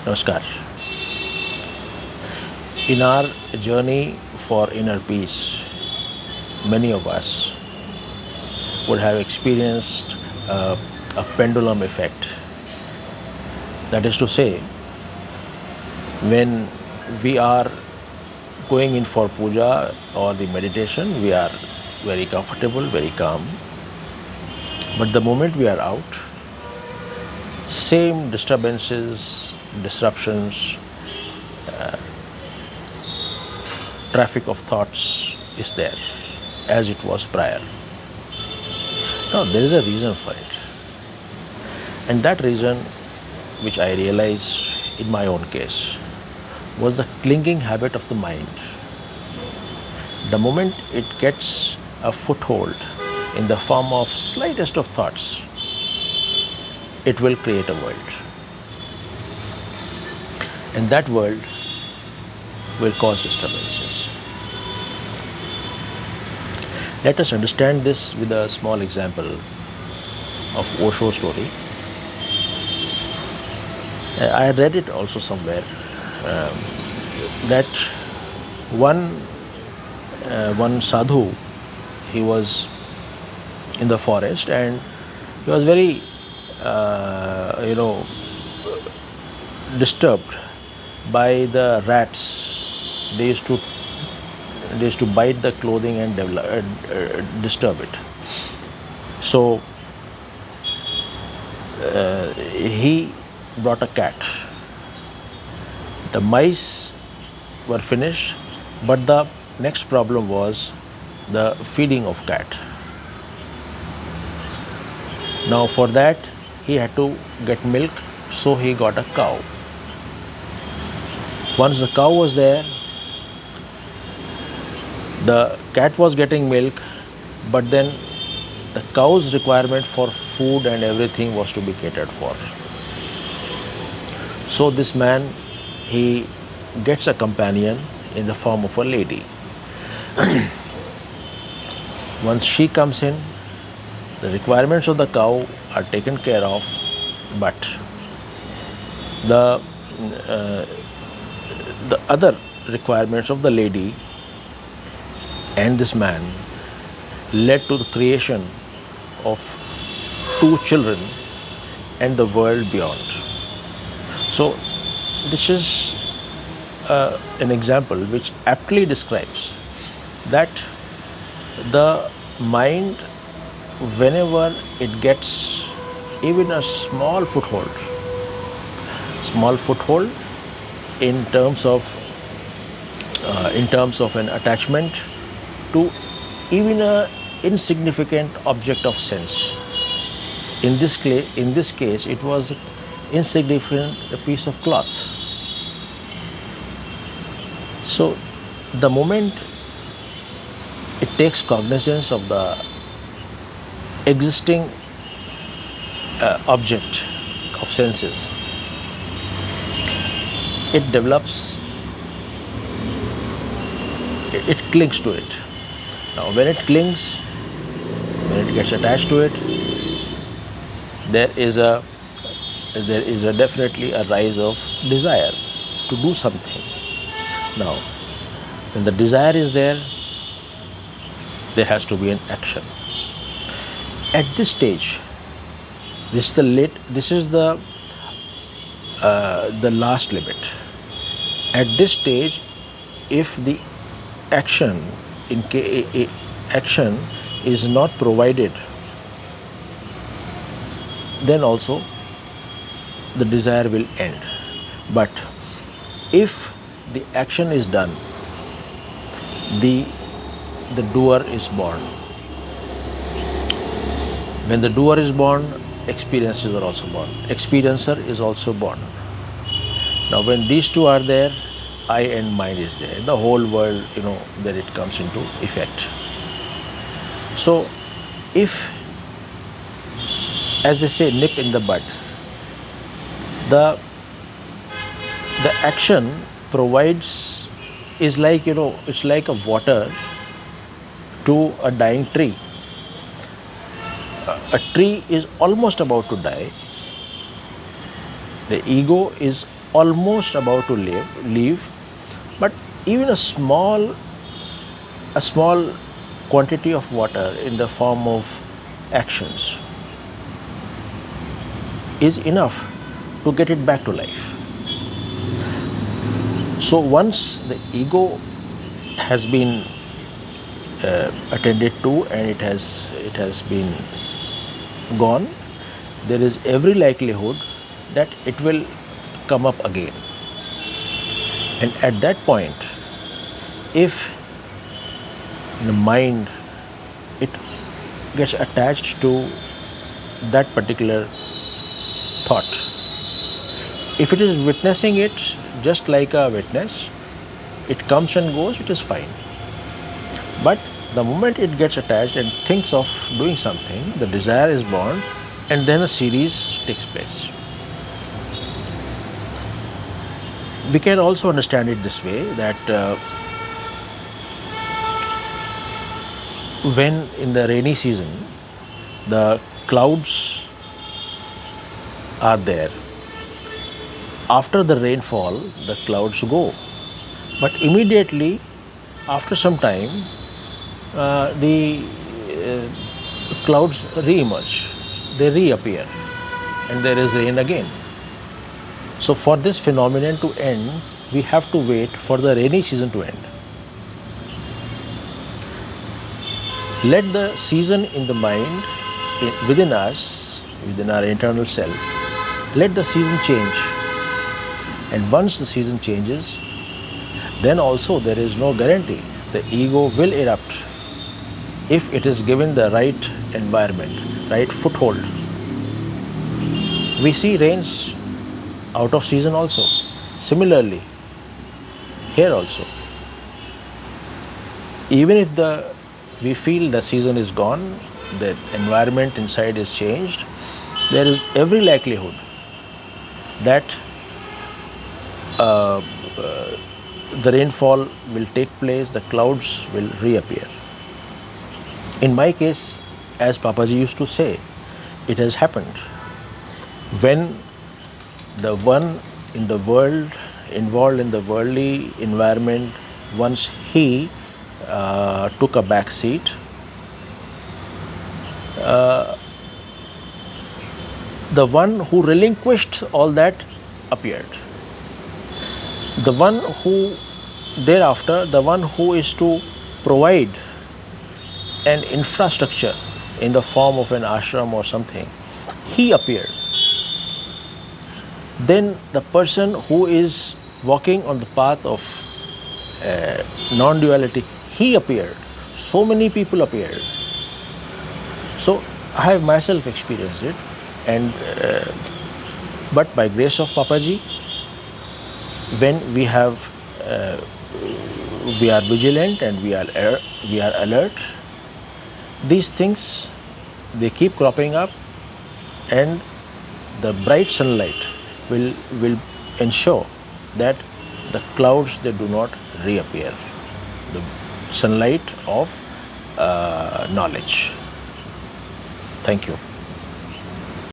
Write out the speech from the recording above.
Namaskar. In our journey for inner peace, many of us would have experienced a pendulum effect. That is to say, when we are going in for puja or the meditation, we are very comfortable, very calm. But the moment we are out, same disturbances, disruptions, traffic of thoughts is there as it was prior. Now, there is a reason for it. And that reason, which I realized in my own case, was the clinging habit of the mind. The moment it gets a foothold in the form of slightest of thoughts, it will create a world. And that world will cause disturbances. Let us understand this with a small example of Osho's story. I had read it also somewhere that one one sadhu, he was in the forest and he was very disturbed by the rats. They used to bite the clothing and disturb it. So he brought a cat. The mice were finished, but the next problem was the feeding of cat. Now for that he had to get milk, so he got a cow. Once the cow was there, the cat was getting milk, but then the cow's requirement for food and everything was to be catered for. So this man, he gets a companion in the form of a lady. Once she comes in, the requirements of the cow are taken care of, but the other requirements of the lady and this man led to the creation of two children and the world beyond. So this is an example which aptly describes that the mind, whenever it gets even a small foothold in terms of an attachment to even a insignificant object of sense. In this case, it was insignificant a piece of cloth. So the moment it takes cognizance of the existing object of senses, it develops, it clings to it. Now when it clings, when it gets attached to it, there is definitely a rise of desire to do something. Now when the desire is there has to be an action. At this stage, this is the last limit. At this stage, if the action is not provided, then also the desire will end. But if the action is done, the doer is born. When the doer is born, experiences are also born. Experiencer is also born. Now when these two are there, I and mind is there. The whole world, then it comes into effect. So if, as they say, nip in the bud, the action provides, is like, it's like a water to a dying tree. A tree is almost about to die. The ego is almost about to leave, but even a small quantity of water in the form of actions is enough to get it back to life. So once the ego has been attended to and it has been gone, there is every likelihood that it will come up again. And at that point, if the mind it gets attached to that particular thought, if it is witnessing it just like a witness, it comes and goes, it is fine. But the moment it gets attached and thinks of doing something, the desire is born, and then a series takes place. We can also understand it this way, that when in the rainy season the clouds are there, after the rainfall the clouds go, but immediately after some time the clouds re-emerge, they reappear, and there is rain again. So for this phenomenon to end, we have to wait for the rainy season to end. Let the season in the mind, within us, within our internal self, let the season change. And once the season changes, then also there is no guarantee. The ego will erupt if it is given the right environment, right foothold. We see rains out of season also. Similarly, here also. Even if we feel the season is gone, the environment inside is changed, there is every likelihood that the rainfall will take place, the clouds will reappear. In my case, as Papaji used to say, it has happened. When the one in the world, involved in the worldly environment, once he took a back seat, the one who relinquished all that appeared. The one who thereafter, the one who is to provide an infrastructure in the form of an ashram or something, he appeared. Then the person who is walking on the path of non-duality, he appeared. So many people appeared. So I have myself experienced it, and but by grace of Papaji, when we are vigilant and we are alert, these things, they keep cropping up, and the bright sunlight will ensure that the clouds, they do not reappear. The sunlight of knowledge. Thank you.